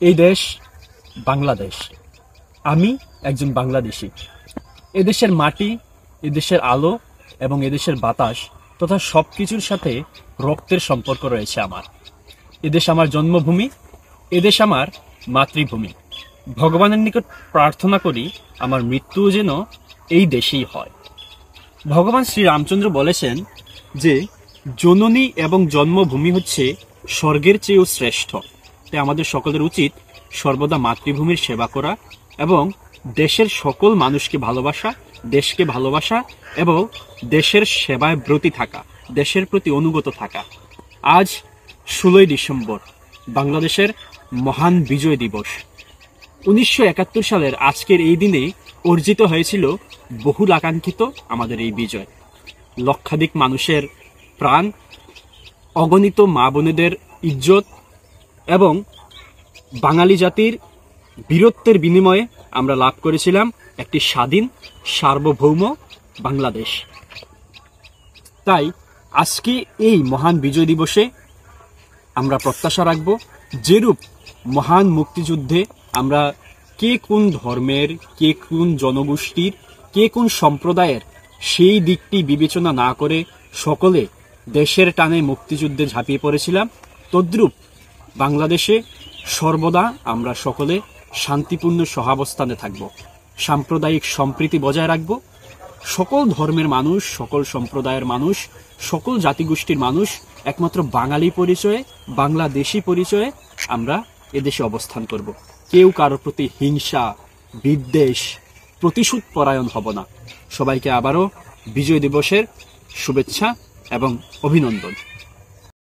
এই দেশ বাংলাদেশ। আমি একজন বাংলাদেশী। এদেশের মাটি, এদেশের আলো এবং এদেশের বাতাস তথা সবকিছুর সাথে রক্তের সম্পর্ক রয়েছে আমার। এদেশ আমার জন্মভূমি, এদেশ আমার মাতৃভূমি। ভগবানের নিকট প্রার্থনা করি আমার মৃত্যুও যেন এই দেশেই হয়। ভগবান শ্রী রামচন্দ্র বলেছেন যে জননী এবং জন্মভূমি হচ্ছে স্বর্গের চেয়েও শ্রেষ্ঠ। তাই আমাদের সকলের উচিত সর্বদা মাতৃভূমির সেবা করা এবং দেশের সকল মানুষকে ভালোবাসা, দেশকে ভালোবাসা এবং দেশের সেবায় ব্রতী থাকা, দেশের প্রতি অনুগত থাকা। আজ 16ই ডিসেম্বর, বাংলাদেশের মহান বিজয় দিবস। 1971 সালের আজকের এই দিনে অর্জিত হয়েছিল বহুল আকাঙ্ক্ষিত আমাদের এই বিজয়। লক্ষাধিক মানুষের প্রাণ, অগণিত মা বোনেদের ইজ্জত এবং বাঙালি জাতির বীরত্বের বিনিময়ে আমরা লাভ করেছিলাম একটি স্বাধীন সার্বভৌম বাংলাদেশ। তাই আজকে এই মহান বিজয় দিবসে আমরা প্রত্যাশা রাখব, যেরূপ মহান মুক্তিযুদ্ধে আমরা কে কোন ধর্মের, কে কোন জনগোষ্ঠীর, কে কোন সম্প্রদায়ের সেই দিকটি বিবেচনা না করে সকলে দেশের টানে মুক্তিযুদ্ধে ঝাঁপিয়ে পড়েছিলাম, তদ্রূপ বাংলাদেশে সর্বদা আমরা সকলে শান্তিপূর্ণ সহাবস্থানে থাকব, সাম্প্রদায়িক সম্প্রীতি বজায় রাখব। সকল ধর্মের মানুষ, সকল সম্প্রদায়ের মানুষ, সকল জাতিগোষ্ঠীর মানুষ একমাত্র বাঙালি পরিচয়ে, বাংলাদেশি পরিচয়ে আমরা এদেশে অবস্থান করব। কেউ কারোর প্রতি হিংসা, বিদ্বেষ, প্রতিশোধ পরায়ণ হব না। সবাইকে আবারও বিজয় দিবসের শুভেচ্ছা এবং অভিনন্দন।